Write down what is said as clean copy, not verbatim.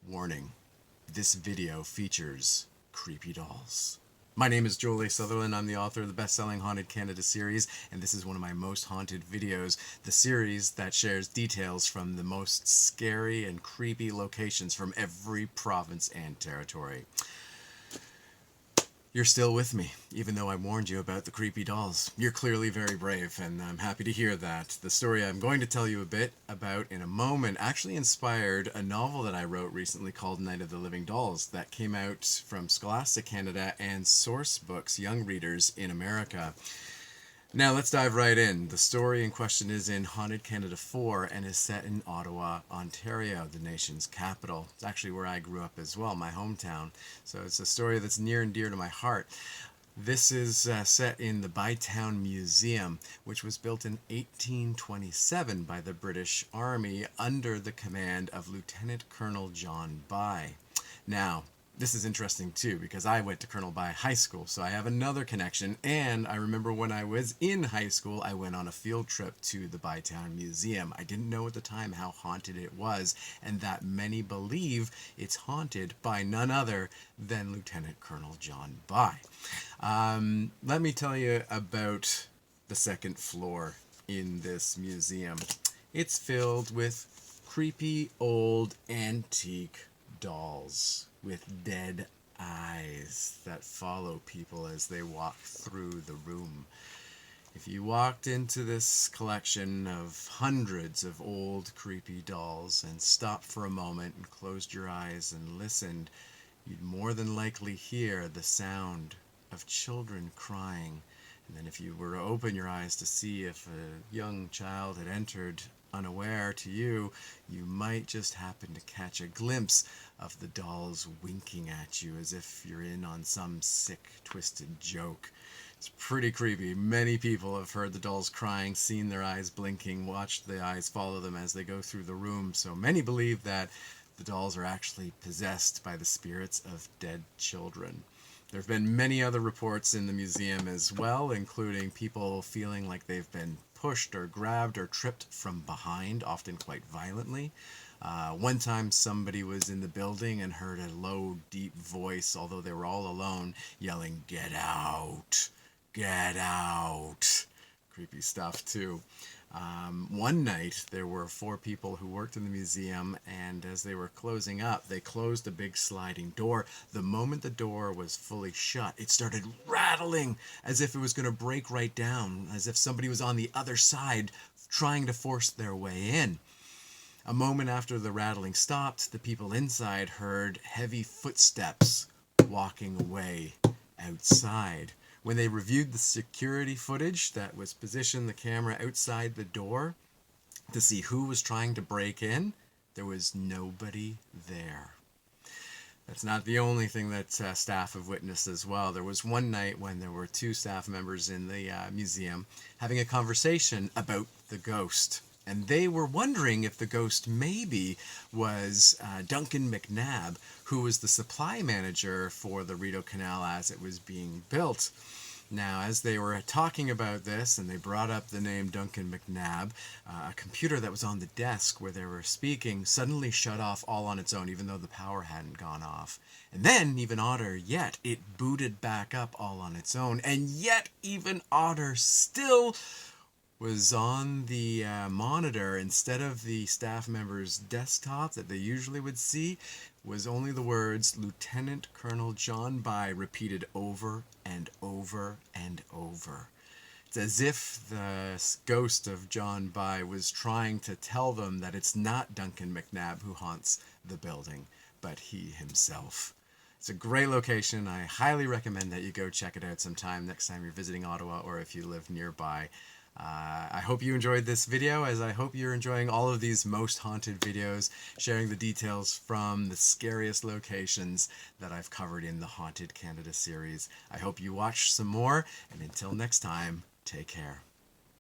Warning, this video features creepy dolls. My name is Sutherland. I'm the author of the best-selling Haunted Canada series, and this is one of my most haunted videos, the series that shares details from the most scary and creepy locations from every province and territory. You're still with me, even though I warned you about the creepy dolls. You're clearly very brave, and I'm happy to hear that. The story I'm going to tell you a bit about in a moment actually inspired a novel that I wrote recently called Night of the Living Dolls that came out from Scholastic Canada and Source Books Young Readers in America. Now let's dive right in. The story in question is in Haunted Canada 4 and is set in Ottawa, Ontario, the nation's capital. It's actually where I grew up as well, my hometown. So it's a story that's near and dear to my heart. This is set in the Bytown Museum, which was built in 1827 by the British Army under the command of Lieutenant Colonel John By. Now, this is interesting too because I went to Colonel By High School, so I have another connection, and I remember when I was in high school I went on a field trip to the Bytown Museum. I didn't know at the time how haunted it was, and that many believe it's haunted by none other than Lieutenant Colonel John By. Let me tell you about the second floor in this museum. It's filled with creepy old antique dolls with dead eyes that follow people as they walk through the room. If you walked into this collection of hundreds of old creepy dolls and stopped for a moment and closed your eyes and listened, you'd more than likely hear the sound of children crying. And then if you were to open your eyes to see if a young child had entered unaware to you, you might just happen to catch a glimpse of the dolls winking at you as if you're in on some sick, twisted joke. It's pretty creepy. Many people have heard the dolls crying, seen their eyes blinking, watched the eyes follow them as they go through the room. So many believe that the dolls are actually possessed by the spirits of dead children. There have been many other reports in the museum as well, including people feeling like they've been pushed or grabbed or tripped from behind, often quite violently. One time somebody was in the building and heard a low, deep voice, although they were all alone, yelling, "Get out! Get out!" Creepy stuff too. One night there were 4 people who worked in the museum, and as they were closing up, they closed a big sliding door. The moment the door was fully shut, it started rattling as if it was going to break right down, as if somebody was on the other side trying to force their way in. A moment after the rattling stopped, the people inside heard heavy footsteps walking away outside. When they reviewed the security footage that was positioned the camera outside the door to see who was trying to break in, there was nobody there. That's not the only thing that staff have witnessed as well. There was one night when there were 2 staff members in the museum having a conversation about the ghost. And they were wondering if the ghost maybe was Duncan McNabb, who was the supply manager for the Rideau Canal as it was being built. Now, as they were talking about this, and they brought up the name Duncan McNabb, a computer that was on the desk where they were speaking suddenly shut off all on its own, even though the power hadn't gone off. And then, even odder yet, it booted back up all on its own. And yet, even odder still, was on the monitor, instead of the staff member's desktop that they usually would see, was only the words Lieutenant Colonel John By repeated over and over and over. It's as if the ghost of John By was trying to tell them that it's not Duncan McNabb who haunts the building, but he himself. It's a great location. I highly recommend that you go check it out sometime next time you're visiting Ottawa, or if you live nearby. I hope you enjoyed this video, as I hope you're enjoying all of these most haunted videos, sharing the details from the scariest locations that I've covered in the Haunted Canada series. I hope you watch some more, and until next time, take care.